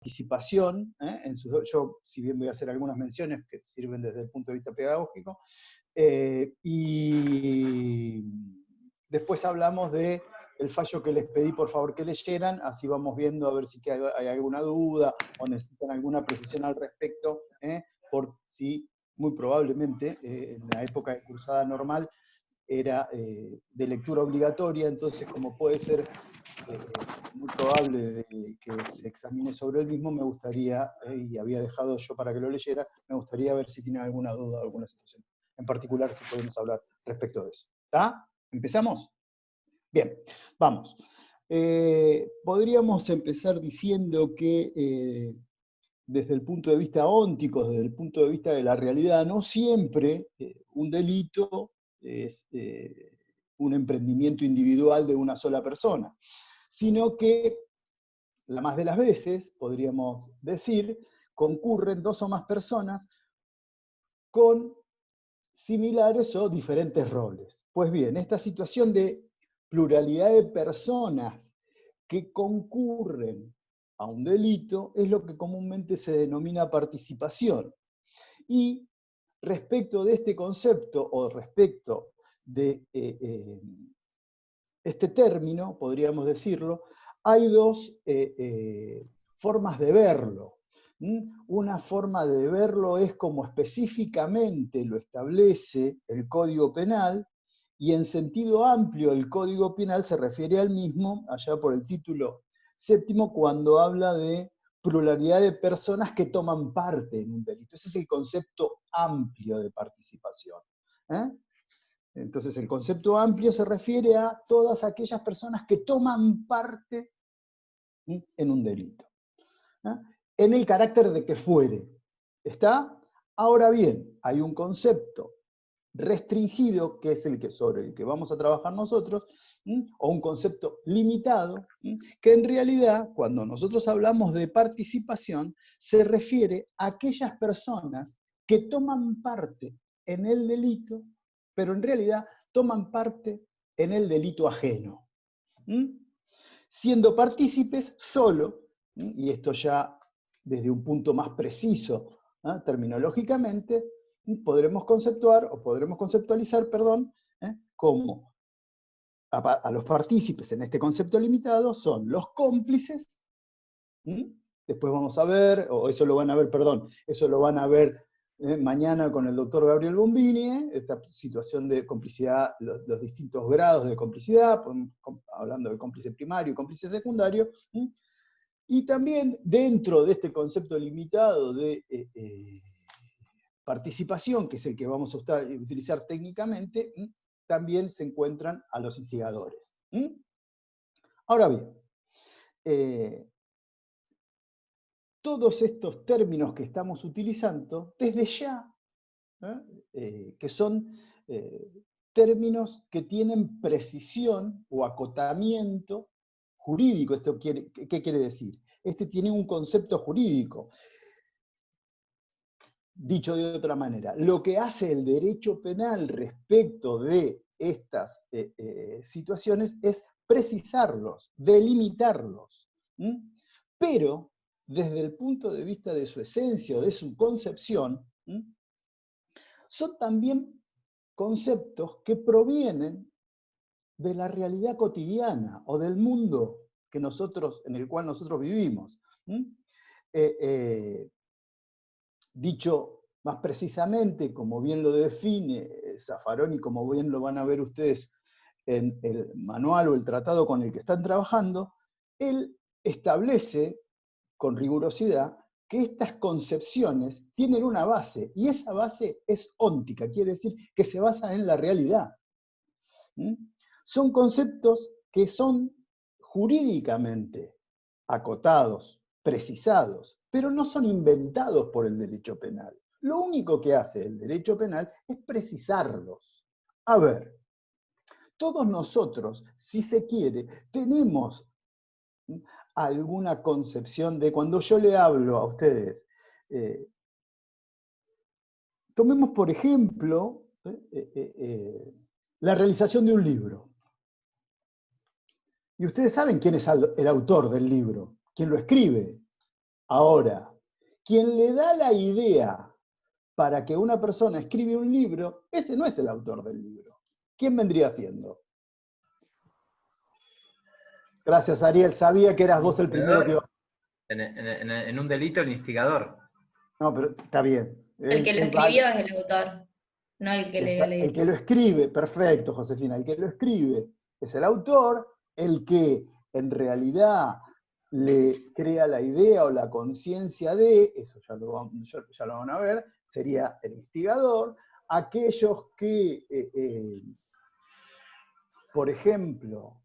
participación, yo si bien voy a hacer algunas menciones que sirven desde el punto de vista pedagógico, y después hablamos de el fallo que les pedí por favor que leyeran, así vamos viendo a ver si hay alguna duda o necesitan alguna precisión al respecto, por si muy probablemente en la época de cursada normal era de lectura obligatoria, entonces como puede ser muy probable de que se examine sobre el mismo, me gustaría, y había dejado yo para que lo leyera, me gustaría ver si tienen alguna duda o alguna situación en particular, si podemos hablar respecto de eso. ¿Está? ¿Empezamos? Bien, vamos. Podríamos empezar diciendo que desde el punto de vista óntico, desde el punto de vista de la realidad, no siempre un delito es un emprendimiento individual de una sola persona, sino que la más de las veces, podríamos decir, concurren dos o más personas con similares o diferentes roles. Pues bien, esta situación de pluralidad de personas que concurren a un delito es lo que comúnmente se denomina participación. Y respecto de este concepto, o respecto de este término, podríamos decirlo, hay dos formas de verlo. Una forma de verlo es como específicamente lo establece el Código Penal, y en sentido amplio el Código Penal se refiere al mismo, allá por el título séptimo, cuando habla de pluralidad de personas que toman parte en un delito. Ese es el concepto amplio de participación. Entonces el concepto amplio se refiere a todas aquellas personas que toman parte en un delito, en el carácter de que fuere. ¿Está? Ahora bien, hay un concepto restringido, que es sobre el que vamos a trabajar nosotros, o un concepto limitado, que en realidad, cuando nosotros hablamos de participación, se refiere a aquellas personas que toman parte en el delito, pero en realidad toman parte en el delito ajeno. Siendo partícipes solo, y esto ya desde un punto más preciso, terminológicamente, podremos conceptualizar, como a los partícipes en este concepto limitado son los cómplices. Después vamos a ver, o eso lo van a ver, eso lo van a ver mañana con el doctor Gabriel Bombini, esta situación de complicidad, los distintos grados de complicidad, hablando de cómplice primario y cómplice secundario, y también dentro de este concepto limitado de participación, que es el que vamos a utilizar técnicamente, también se encuentran a los instigadores. Ahora bien, todos estos términos que estamos utilizando, desde ya, que son términos que tienen precisión o acotamiento jurídico. ¿Esto qué quiere decir? Este tiene un concepto jurídico. Dicho de otra manera, lo que hace el derecho penal respecto de estas situaciones es precisarlos, delimitarlos. Pero, desde el punto de vista de su esencia o de su concepción, son también conceptos que provienen de la realidad cotidiana o del mundo en el cual nosotros vivimos. Dicho más precisamente, como bien lo define Zaffaroni, como bien lo van a ver ustedes en el manual o el tratado con el que están trabajando, él establece con rigurosidad que estas concepciones tienen una base, y esa base es óntica, quiere decir que se basa en la realidad. Son conceptos que son jurídicamente acotados, precisados, pero no son inventados por el derecho penal. Lo único que hace el derecho penal es precisarlos. A ver, todos nosotros, si se quiere, tenemos alguna concepción de cuando yo le hablo a ustedes. Tomemos, por ejemplo, la realización de un libro. Y ustedes saben quién es el autor del libro, quién lo escribe. Ahora, quien le da la idea para que una persona escribe un libro, ese no es el autor del libro. ¿Quién vendría siendo? Gracias, Ariel. Sabía que eras El vos el primero que iba. instigador. En un delito, el instigador. No, pero está bien. El que lo escribió es el autor, no el que le dio la El idea. que lo escribe, perfecto, Josefina, el que lo escribe es el autor, el que en realidad le crea la idea o la conciencia de, eso ya lo van a ver, sería el instigador. Aquellos que, por ejemplo,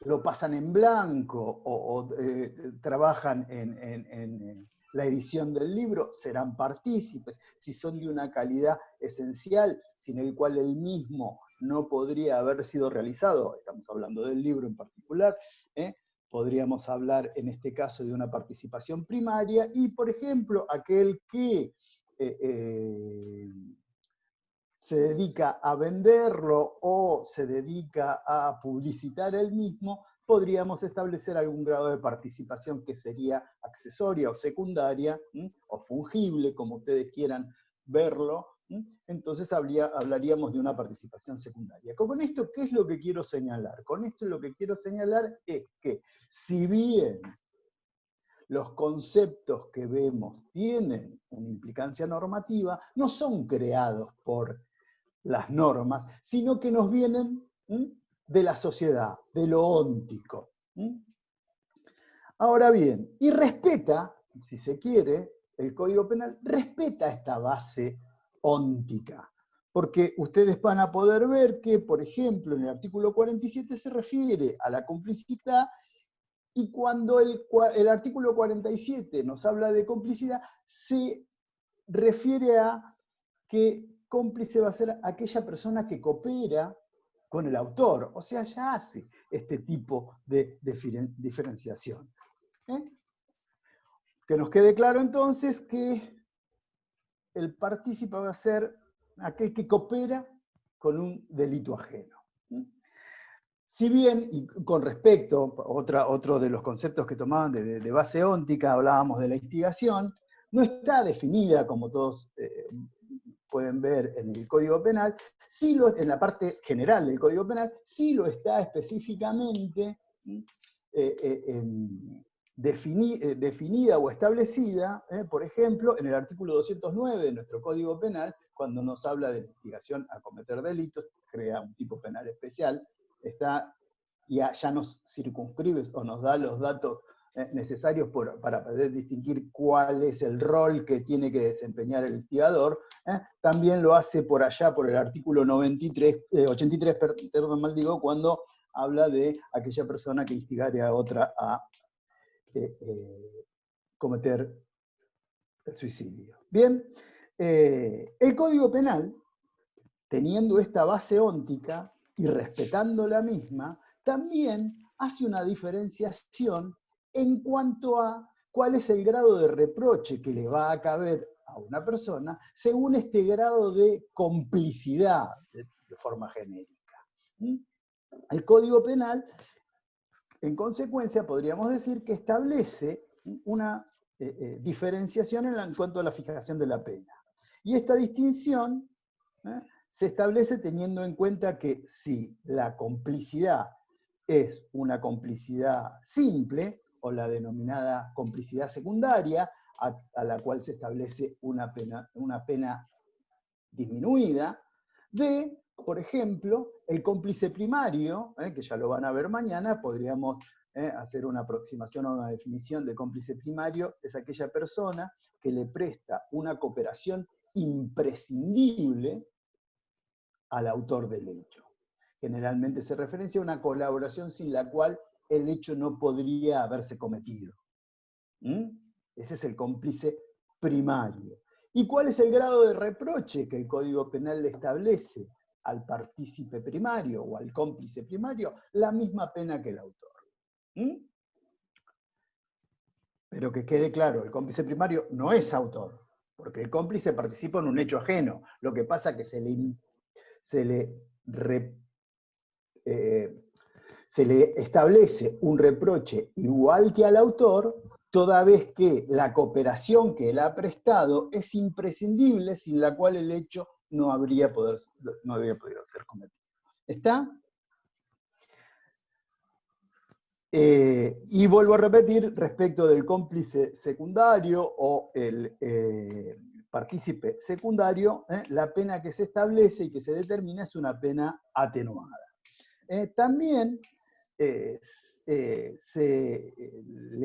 lo pasan en blanco o trabajan en la edición del libro, serán partícipes. Si son de una calidad esencial, sin el cual el mismo no podría haber sido realizado, estamos hablando del libro en particular, podríamos hablar en este caso de una participación primaria, y por ejemplo, aquel que se dedica a venderlo o se dedica a publicitar el mismo, podríamos establecer algún grado de participación que sería accesoria o secundaria, o fungible, como ustedes quieran verlo. Entonces hablaríamos de una participación secundaria. Con esto, ¿qué es lo que quiero señalar? Con esto lo que quiero señalar es que, si bien los conceptos que vemos tienen una implicancia normativa, no son creados por las normas, sino que nos vienen de la sociedad, de lo óntico. Ahora bien, y respeta, si se quiere, el Código Penal respeta esta base óntica, porque ustedes van a poder ver que, por ejemplo, en el artículo 47 se refiere a la complicidad, y cuando el artículo 47 nos habla de complicidad, se refiere a que cómplice va a ser aquella persona que coopera con el autor, o sea, ya hace este tipo de diferenciación. Que nos quede claro entonces que el partícipe va a ser aquel que coopera con un delito ajeno. Si bien, y con respecto, otro de los conceptos que tomaban de base óntica, hablábamos de la instigación, no está definida, como todos pueden ver en el Código Penal, sí en la parte general del Código Penal, sí lo está específicamente definida o establecida, por ejemplo, en el artículo 209 de nuestro Código Penal, cuando nos habla de la instigación a cometer delitos, crea un tipo penal especial, ya nos circunscribe o nos da los datos necesarios para poder distinguir cuál es el rol que tiene que desempeñar el instigador. También lo hace por allá, por el artículo 83, cuando habla de aquella persona que instigare a otra a cometer el suicidio. Bien, el Código Penal, teniendo esta base óntica y respetando la misma, también hace una diferenciación en cuanto a cuál es el grado de reproche que le va a caber a una persona según este grado de complicidad de forma genérica. El Código Penal, en consecuencia, podríamos decir que establece una diferenciación en cuanto a la fijación de la pena. Y esta distinción se establece teniendo en cuenta que si la complicidad es una complicidad simple, o la denominada complicidad secundaria, a la cual se establece una pena disminuida, de, por ejemplo, el cómplice primario, que ya lo van a ver mañana, podríamos hacer una aproximación o una definición de cómplice primario, es aquella persona que le presta una cooperación imprescindible al autor del hecho. Generalmente se referencia a una colaboración sin la cual el hecho no podría haberse cometido. Ese es el cómplice primario. ¿Y cuál es el grado de reproche que el Código Penal le establece al partícipe primario o al cómplice primario? La misma pena que el autor. Pero que quede claro, el cómplice primario no es autor, porque el cómplice participa en un hecho ajeno. Lo que pasa es que se le establece un reproche igual que al autor, toda vez que la cooperación que él ha prestado es imprescindible, sin la cual el hecho no habría podido ser cometido. ¿Está? Y vuelvo a repetir, respecto del cómplice secundario o el partícipe secundario, la pena que se establece y que se determina es una pena atenuada. También le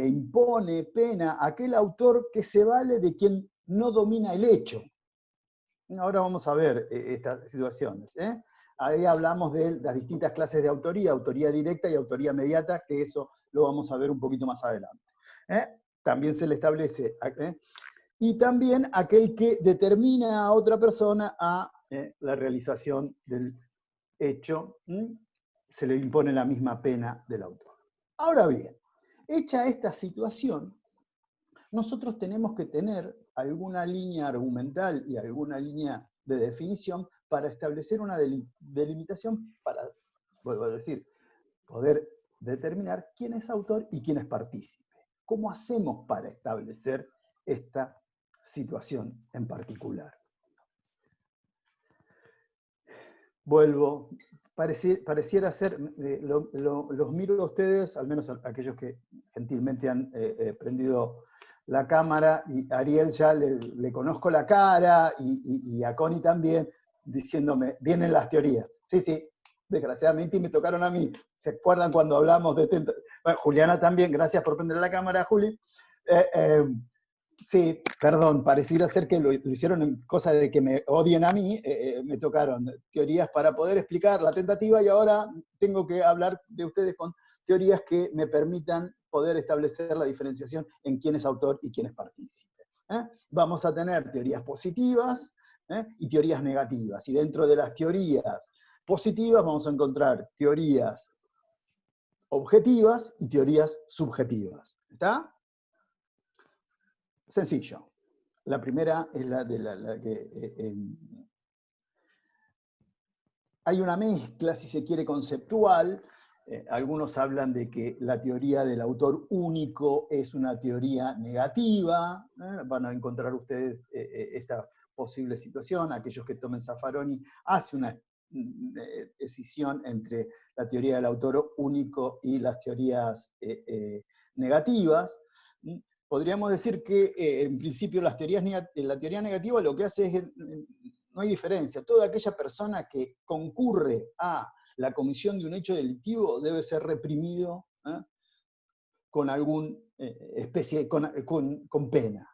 impone pena a aquel autor que se vale de quien no domina el hecho. Ahora vamos a ver estas situaciones. Ahí hablamos de las distintas clases de autoría, autoría directa y autoría mediata, que eso lo vamos a ver un poquito más adelante. También se le establece, y también aquel que determina a otra persona a la realización del hecho, se le impone la misma pena del autor. Ahora bien, hecha esta situación, nosotros tenemos que tener alguna línea argumental y alguna línea de definición para establecer una delimitación para, vuelvo a decir, poder determinar quién es autor y quién es partícipe. ¿Cómo hacemos para establecer esta situación en particular? Vuelvo, pareciera ser, los miro a ustedes, al menos a aquellos que gentilmente han prendido la cámara, y a Ariel ya le conozco la cara, y a Connie también, diciéndome, vienen las teorías. Sí, sí, desgraciadamente, y me tocaron a mí. ¿Se acuerdan cuando hablamos de bueno, Juliana también, gracias por prender la cámara, Juli. Sí, perdón, pareciera ser que lo hicieron en cosa de que me odien a mí, me tocaron teorías para poder explicar la tentativa, y ahora tengo que hablar de ustedes con teorías que me permitan poder establecer la diferenciación en quién es autor y quién es partícipe. Vamos a tener teorías positivas y teorías negativas, y dentro de las teorías positivas vamos a encontrar teorías objetivas y teorías subjetivas. ¿Está? Sencillo. La primera es la de la que hay una mezcla, si se quiere, conceptual. Algunos hablan de que la teoría del autor único es una teoría negativa. Van a encontrar ustedes esta posible situación. Aquellos que tomen Zaffaroni hace una decisión entre la teoría del autor único y las teorías negativas. Podríamos decir que en principio la teoría negativa lo que hace es, no hay diferencia, toda aquella persona que concurre a la comisión de un hecho delictivo debe ser reprimido con alguna especie, con pena.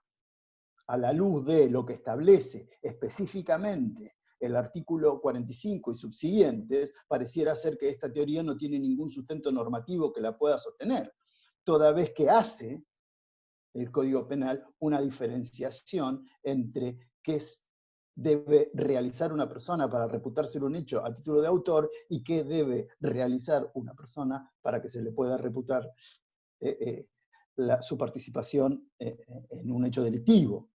A la luz de lo que establece específicamente el artículo 45 y subsiguientes, pareciera ser que esta teoría no tiene ningún sustento normativo que la pueda sostener, toda vez que hace el Código Penal una diferenciación entre qué debe realizar una persona para reputarse un hecho a título de autor y qué debe realizar una persona para que se le pueda reputar su participación en un hecho delictivo.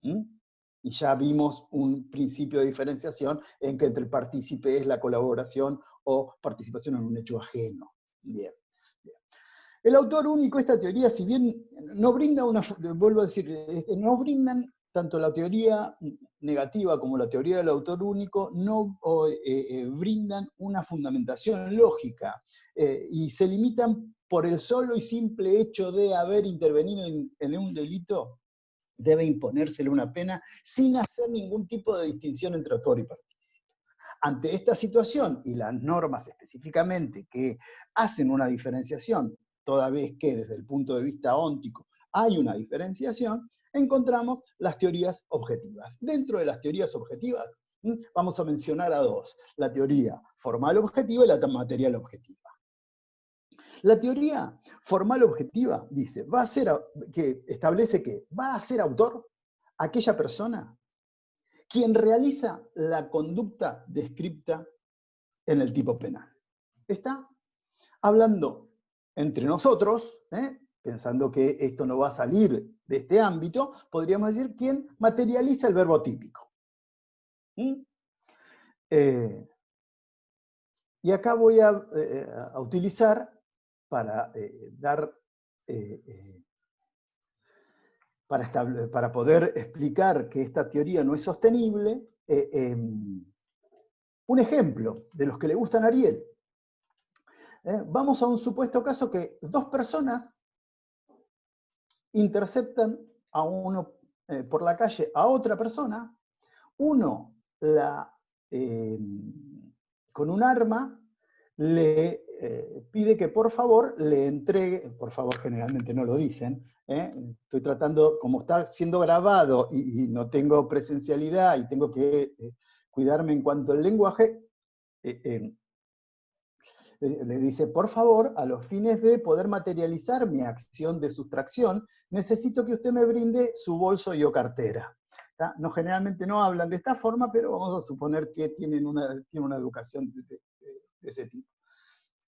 Y ya vimos un principio de diferenciación en que entre el partícipe es la colaboración o participación en un hecho ajeno. Bien. El autor único, esta teoría, si bien no brinda vuelvo a decir, no brindan tanto la teoría negativa como la teoría del autor único, no brindan una fundamentación lógica, y se limitan por el solo y simple hecho de haber intervenido en un delito, debe imponérsele una pena sin hacer ningún tipo de distinción entre autor y partícipe. Ante esta situación, y las normas específicamente que hacen una diferenciación, toda vez que desde el punto de vista óntico hay una diferenciación, encontramos las teorías objetivas. Dentro de las teorías objetivas vamos a mencionar a dos: la teoría formal objetiva y la material objetiva. La teoría formal objetiva dice, establece que va a ser autor aquella persona quien realiza la conducta descripta en el tipo penal. Está hablando entre nosotros, pensando que esto no va a salir de este ámbito, podríamos decir quien materializa el verbo típico. Y acá voy a utilizar para dar para poder explicar que esta teoría no es sostenible, un ejemplo de los que le gustan a Ariel. Vamos a un supuesto caso que dos personas interceptan a uno por la calle a otra persona, uno con un arma le pide que por favor le entregue, por favor generalmente no lo dicen, estoy tratando, como está siendo grabado y no tengo presencialidad y tengo que cuidarme en cuanto al lenguaje, le dice, por favor, a los fines de poder materializar mi acción de sustracción, necesito que usted me brinde su bolso y o cartera. ¿Tá? No, generalmente no hablan de esta forma, pero vamos a suponer que tienen una educación de ese tipo.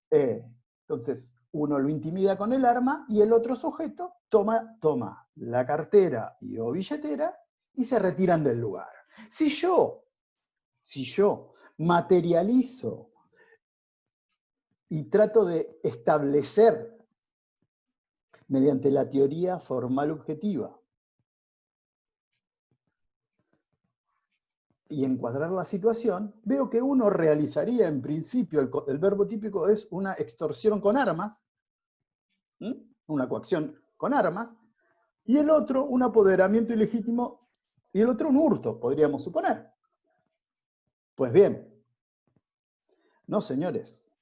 Entonces, uno lo intimida con el arma y el otro sujeto toma la cartera y o billetera y se retiran del lugar. Si yo materializo y trato de establecer mediante la teoría formal objetiva y encuadrar la situación, veo que uno realizaría en principio, el verbo típico es una extorsión con armas, una coacción con armas, y el otro un apoderamiento ilegítimo, y el otro un hurto, podríamos suponer. Pues bien, no señores,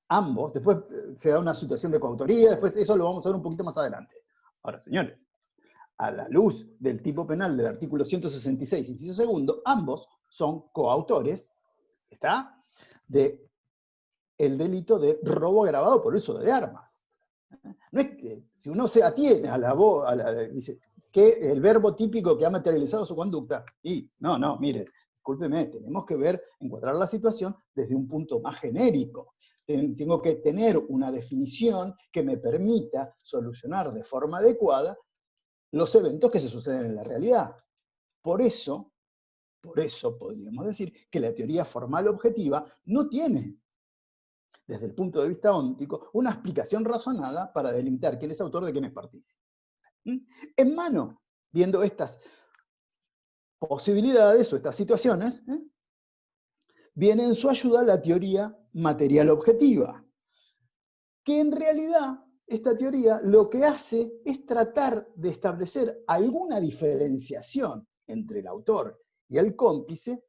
ambos, después se da una situación de coautoría, después eso lo vamos a ver un poquito más adelante. Ahora, señores, a la luz del tipo penal del artículo 166, inciso segundo, ambos son coautores, ¿está?, de el delito de robo agravado por uso de armas. No es que, si uno se atiene a la voz, dice, que el verbo típico que ha materializado su conducta, y no, mire, discúlpeme, tenemos que encuadrar la situación desde un punto más genérico. Tengo que tener una definición que me permita solucionar de forma adecuada los eventos que se suceden en la realidad. Por eso podríamos decir que la teoría formal objetiva no tiene, desde el punto de vista óntico, una explicación razonada para delimitar quién es autor de quién es partícipe. En mano, viendo estas posibilidades o estas situaciones, viene en su ayuda la teoría material objetiva, que en realidad esta teoría lo que hace es tratar de establecer alguna diferenciación entre el autor y el cómplice,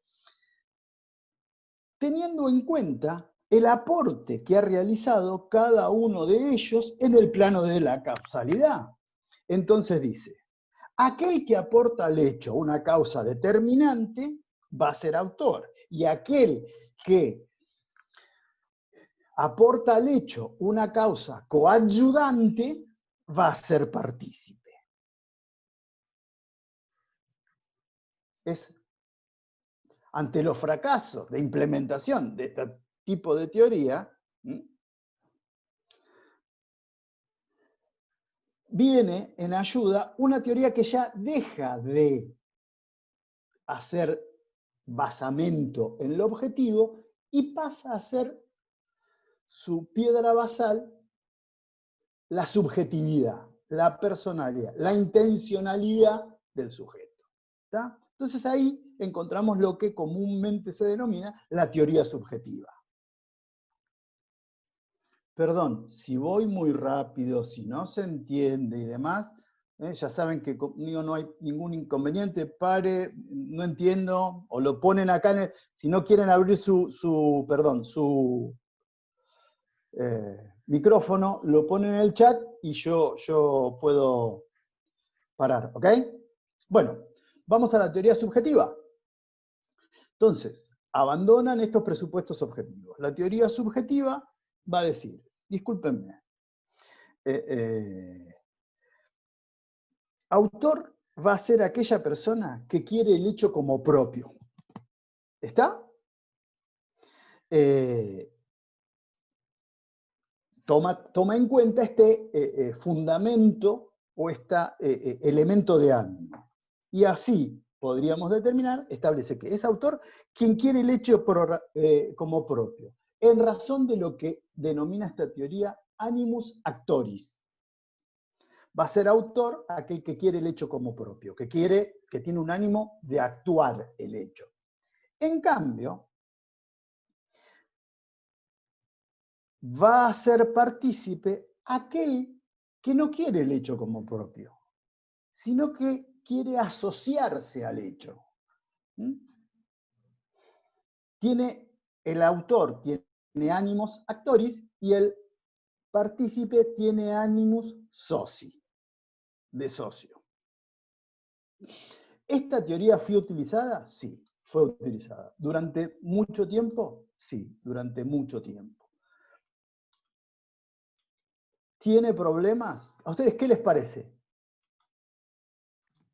teniendo en cuenta el aporte que ha realizado cada uno de ellos en el plano de la causalidad. Entonces dice, aquel que aporta al hecho una causa determinante va a ser autor, y aquel que aporta al hecho una causa coadyuvante va a ser partícipe. Es ante los fracasos de implementación de este tipo de teoría, viene en ayuda una teoría que ya deja de hacer basamento en lo objetivo y pasa a ser su piedra basal la subjetividad, la personalidad, la intencionalidad del sujeto. ¿Está? Entonces ahí encontramos lo que comúnmente se denomina la teoría subjetiva. Perdón, si voy muy rápido, si no se entiende y demás, ya saben que conmigo no hay ningún inconveniente, pare, no entiendo, o lo ponen acá, si no quieren abrir su micrófono, lo ponen en el chat y yo puedo parar, ¿ok? Bueno, vamos a la teoría subjetiva. Entonces, abandonan estos presupuestos objetivos. La teoría subjetiva va a decir, discúlpenme, autor va a ser aquella persona que quiere el hecho como propio. ¿Está? Toma en cuenta este fundamento o este elemento de ánimo. Y así podríamos determinar, establece que es autor quien quiere el hecho como propio, en razón de lo que denomina esta teoría animus actoris. va a ser autor aquel que quiere el hecho como propio, que tiene un ánimo de actuar el hecho. En cambio, va a ser partícipe aquel que no quiere el hecho como propio, sino que quiere asociarse al hecho. El autor tiene animus actoris y el partícipe tiene animus soci, de socio. ¿Esta teoría fue utilizada? Sí, fue utilizada. ¿Durante mucho tiempo? Sí, durante mucho tiempo. ¿Tiene problemas? ¿A ustedes qué les parece?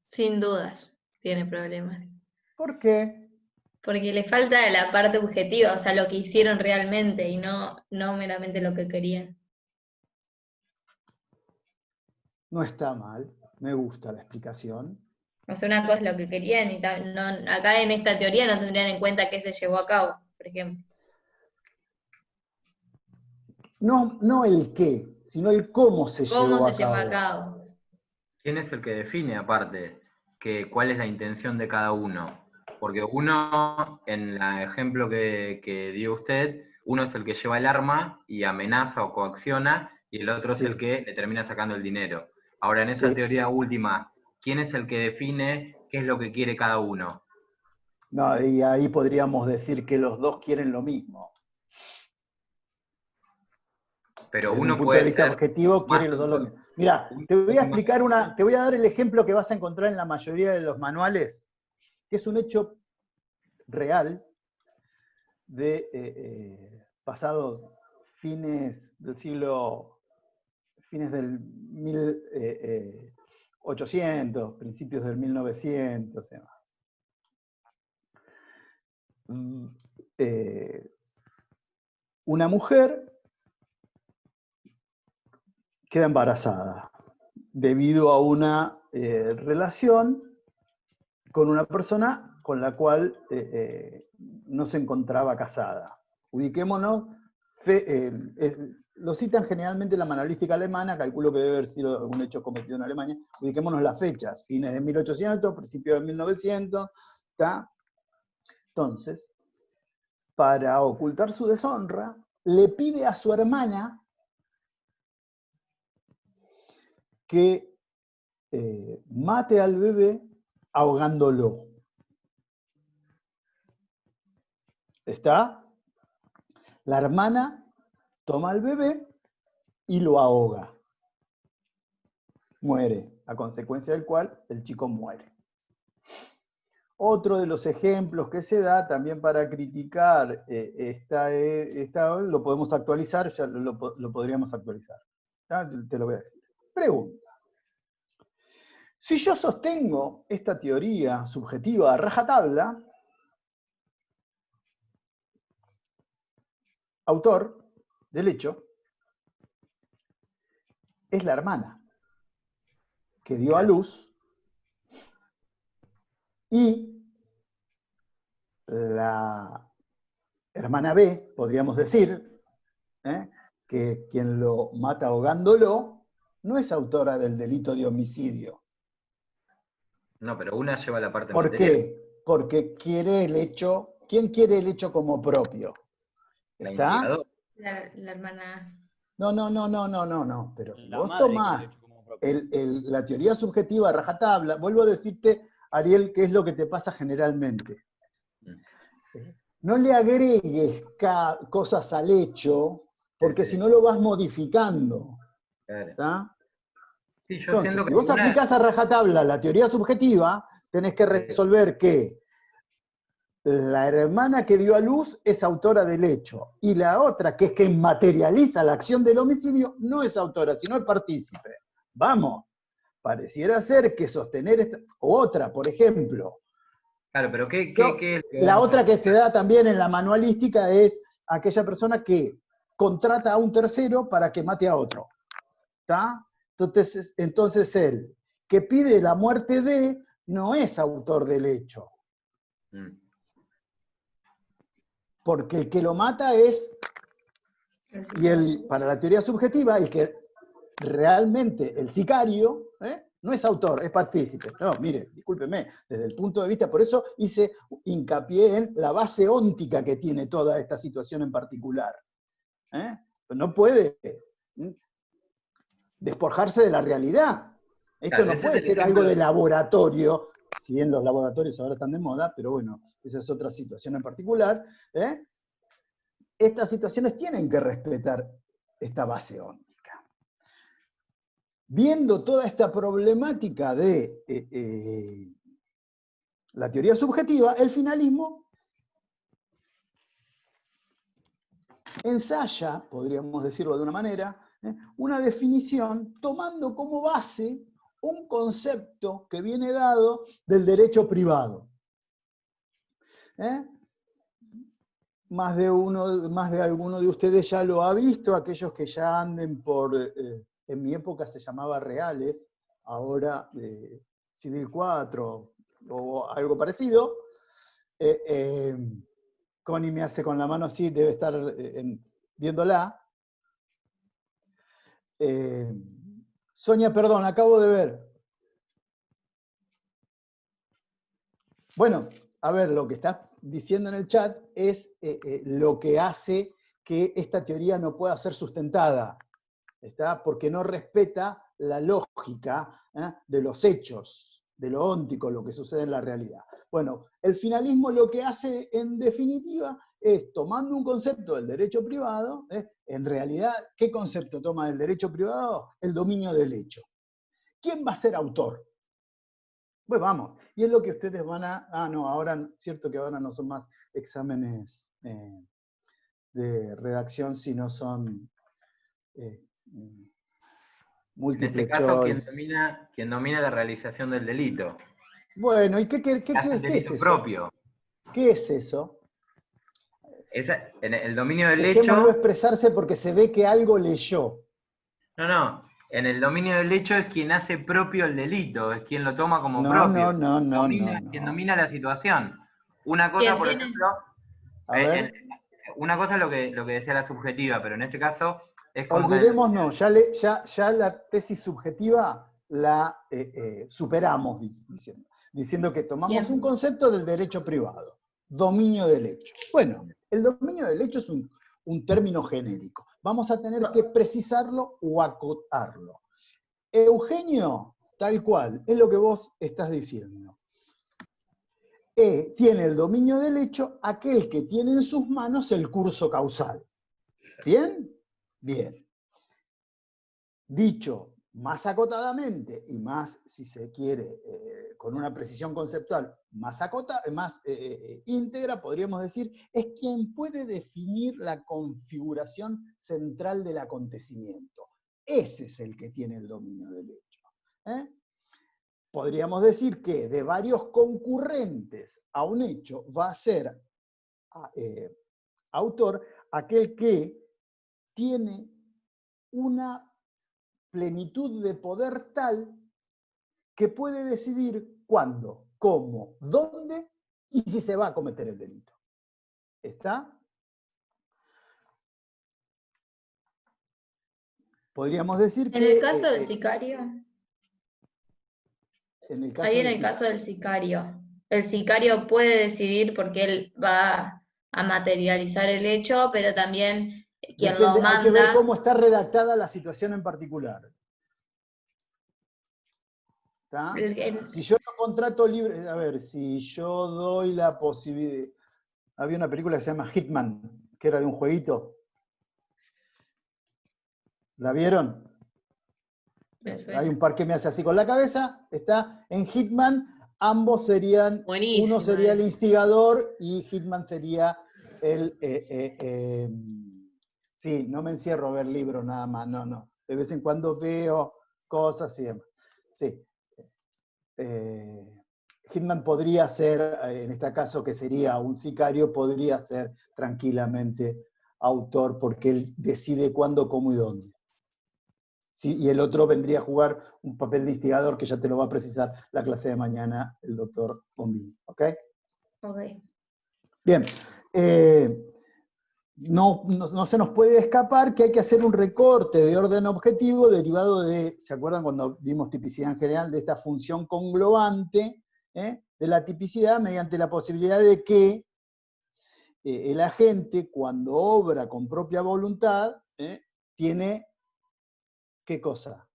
Sin dudas, tiene problemas. ¿Por qué? Porque le falta la parte objetiva, o sea, lo que hicieron realmente y no meramente lo que querían. No está mal, me gusta la explicación. O sea, una cosa es lo que querían y acá en esta teoría no tendrían en cuenta qué se llevó a cabo, por ejemplo. No el qué, sino el cómo se ¿Cómo llevó se a llevó a cabo. cabo? ¿Quién es el que define, aparte, cuál es la intención de cada uno? Porque uno, en el ejemplo que dio usted, uno es el que lleva el arma y amenaza o coacciona, y el otro es el Sí, que le termina sacando el dinero. Ahora, en esa sí. teoría última, ¿quién es el que define qué es lo que quiere cada uno? No, y ahí podríamos decir que los dos quieren lo mismo. Pero Desde un uno punto de puede vista ser objetivo, más quieren los dos lo autor, mismo. Mira, uno te voy a puede ser más explicar autor. te voy a dar el ejemplo que vas a encontrar en la mayoría de los manuales, que es un hecho real de pasados fines del fines del 1800, principios del 1900. Una mujer queda embarazada debido a una relación con una persona con la cual no se encontraba casada. Ubiquémonos, lo citan generalmente en la manualística alemana, calculo que debe haber sido un hecho cometido en Alemania. Ubiquémonos las fechas, fines de 1800, principios de 1900, ¿tá? Entonces, para ocultar su deshonra, le pide a su hermana que mate al bebé ahogándolo. ¿Está? La hermana toma al bebé y lo ahoga. Muere, a consecuencia del cual el chico muere. Otro de los ejemplos que se da también para criticar lo podemos actualizar, ya lo podríamos actualizar. ¿Tá? Te lo voy a decir. Pregunta. Si yo sostengo esta teoría subjetiva a rajatabla, autor del hecho es la hermana que dio a luz y la hermana B, podríamos decir, que quien lo mata ahogándolo no es autora del delito de homicidio. No, pero una lleva la parte ¿Por material. qué? Porque quiere el hecho. ¿Quién quiere el hecho como propio? La ¿Está? instigadora. La hermana. No. Pero si La vos madre quiere el hecho tomás como propio. la teoría subjetiva a rajatabla, vuelvo a decirte, Ariel, qué es lo que te pasa generalmente. No le agregues cosas al hecho, porque si no lo vas modificando. Claro. ¿Está? Sí, yo Entonces, siento si que vos aplicás a rajatabla la teoría subjetiva, tenés que resolver que la hermana que dio a luz es autora del hecho, y la otra, que es quien materializa la acción del homicidio, no es autora, sino es partícipe. Vamos, pareciera ser que sostener esta... Otra, por ejemplo. Claro, pero ¿qué es lo que La vamos a otra que se buscar? da también en la manualística es aquella persona que contrata a un tercero para que mate a otro. ¿Está? Entonces él, que pide la muerte de, no es autor del hecho. Porque el que lo mata es, para la teoría subjetiva, el que realmente el sicario no es autor, es partícipe. No, mire, discúlpeme, desde el punto de vista, por eso hice hincapié en la base óntica que tiene toda esta situación en particular. No puede despojarse de la realidad. Esto Claro, no ese puede es el ser ejemplo algo de laboratorio, si bien los laboratorios ahora están de moda, pero bueno, esa es otra situación en particular. Estas situaciones tienen que respetar esta base óntica. Viendo toda esta problemática de la teoría subjetiva, el finalismo ensaya, podríamos decirlo de una manera, una definición tomando como base un concepto que viene dado del derecho privado. Más de alguno de ustedes ya lo ha visto, aquellos que ya anden por, en mi época se llamaba Reales, ahora Civil 4 o algo parecido. Connie me hace con la mano así, debe estar viéndola. Sonia, perdón, acabo de ver. Bueno, a ver, lo que estás diciendo en el chat es lo que hace que esta teoría no pueda ser sustentada, ¿está? Porque no respeta la lógica de los hechos, de lo óntico, lo que sucede en la realidad. Bueno, el finalismo lo que hace en definitiva es, tomando un concepto del derecho privado, en realidad, ¿qué concepto toma del derecho privado? El dominio del hecho. ¿Quién va a ser autor? Pues vamos, y es lo que ustedes van a... Ah, no, ahora, cierto que ahora no son más exámenes de redacción, sino son En este múltiple caso, choice. quien domina la realización del delito. Bueno, ¿y qué Hace el es delito eso? propio. ¿Qué es eso? En el dominio del Dejémoslo hecho. expresarse porque se ve que algo leyó. No. En el dominio del hecho es quien hace propio el delito, es quien lo toma como No, propio, quien no. domina la situación. Una cosa, ¿Quién por tiene? ejemplo, A ver, una cosa es lo que decía la subjetiva, pero en este caso es como que olvidémonos, ya la tesis subjetiva la superamos diciendo que tomamos un ¿Quién? concepto del derecho privado, dominio del hecho. Bueno, el dominio del hecho es un término genérico. Vamos a tener que precisarlo o acotarlo. Eugenio, tal cual, es lo que vos estás diciendo. Tiene el dominio del hecho aquel que tiene en sus manos el curso causal. ¿Bien? Bien. Dicho más acotadamente y más, si se quiere, con una precisión conceptual más íntegra, podríamos decir, es quien puede definir la configuración central del acontecimiento. Ese es el que tiene el dominio del hecho. Podríamos decir que de varios concurrentes a un hecho va a ser autor aquel que tiene una plenitud de poder tal que puede decidir cuándo, cómo, dónde y si se va a cometer el delito. ¿Está? Podríamos decir que... En el caso del sicario, en el caso ahí en del el caso sicario. del sicario, el sicario puede decidir porque él va a materializar el hecho, pero también quien lo Depende, hay que ver manda. cómo está redactada la situación en particular. ¿Está? Si yo no contrato libre, a ver, si yo doy la posibilidad... Había una película que se llama Hitman, que era de un jueguito. ¿La vieron? Hay un par que me hace así con la cabeza. Está en Hitman, ambos serían... Buenísima. Uno sería el instigador y Hitman sería el... sí, no me encierro a ver libros nada más, no. De vez en cuando veo cosas y demás. Sí. Hitman podría ser, en este caso que sería un sicario, podría ser tranquilamente autor porque él decide cuándo, cómo y dónde. Sí, y el otro vendría a jugar un papel de instigador que ya te lo va a precisar la clase de mañana el doctor Bombini. ¿Ok? Ok. Bien. no se nos puede escapar que hay que hacer un recorte de orden objetivo derivado de, ¿se acuerdan cuando vimos tipicidad en general? De esta función conglobante de la tipicidad mediante la posibilidad de que el agente, cuando obra con propia voluntad, tiene, ¿qué cosa?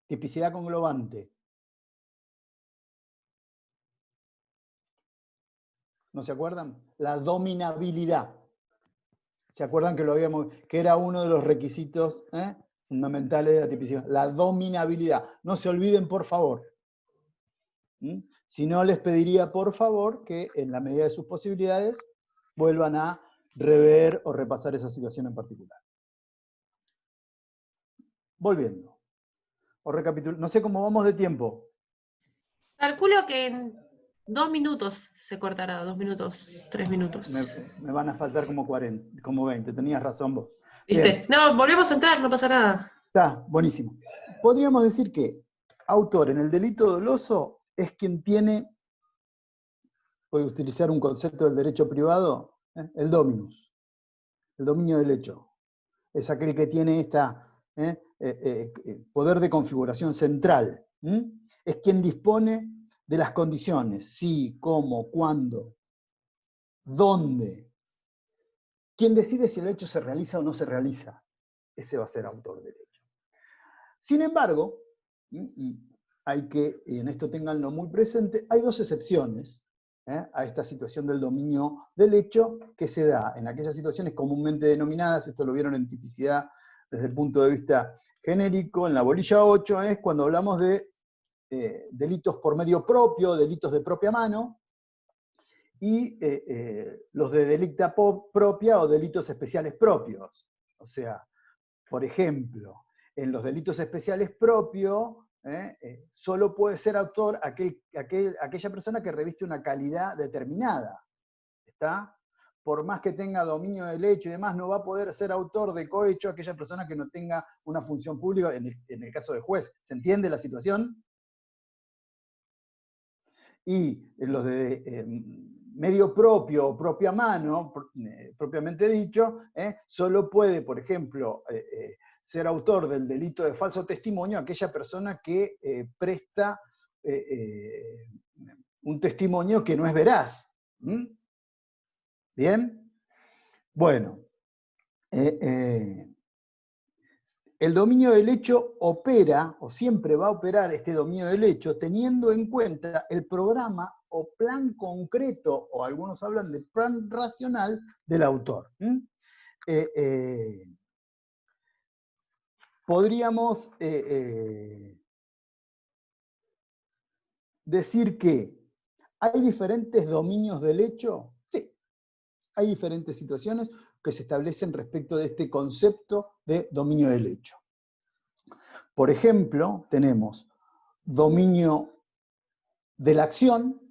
Tipicidad conglobante. ¿No se acuerdan? La dominabilidad. ¿Se acuerdan que era uno de los requisitos fundamentales de la tipicidad? La dominabilidad. No se olviden, por favor. Si no, les pediría, por favor, que en la medida de sus posibilidades vuelvan a rever o repasar esa situación en particular. Volviendo. O recapitulando. No sé cómo vamos de tiempo. Calculo que en 2 minutos se cortará, 2 minutos, 3 minutos. Me van a faltar como 40, como 20. Tenías razón vos. ¿Viste? Bien. No, volvemos a entrar, no pasa nada. Está, buenísimo. Podríamos decir que autor en el delito doloso es quien tiene, voy a utilizar un concepto del derecho privado, el dominus, el dominio del hecho. Es aquel que tiene poder de configuración central. Es quien dispone de las condiciones, sí, cómo, cuándo, dónde. Quien decide si el hecho se realiza o no se realiza, ese va a ser autor del hecho. Sin embargo, y hay que, y en esto tenganlo muy presente, hay dos excepciones a esta situación del dominio del hecho que se da en aquellas situaciones comúnmente denominadas, esto lo vieron en tipicidad desde el punto de vista genérico, en la bolilla 8, es cuando hablamos de delitos por medio propio, delitos de propia mano, y los de delicta propia o delitos especiales propios. O sea, por ejemplo, en los delitos especiales propios, solo puede ser autor aquella persona que reviste una calidad determinada. ¿Está? Por más que tenga dominio del hecho y demás, no va a poder ser autor de cohecho aquella persona que no tenga una función pública en el caso de juez. ¿Se entiende la situación? Y en los de medio propio o propia mano, propiamente dicho, solo puede, por ejemplo, ser autor del delito de falso testimonio aquella persona que presta un testimonio que no es veraz. ¿Bien? Bueno, el dominio del hecho opera, o siempre va a operar este dominio del hecho, teniendo en cuenta el programa o plan concreto, o algunos hablan de plan racional, del autor. Podríamos decir que hay diferentes dominios del hecho. Sí, hay diferentes situaciones que se establecen respecto de este concepto de dominio del hecho. Por ejemplo, tenemos dominio de la acción,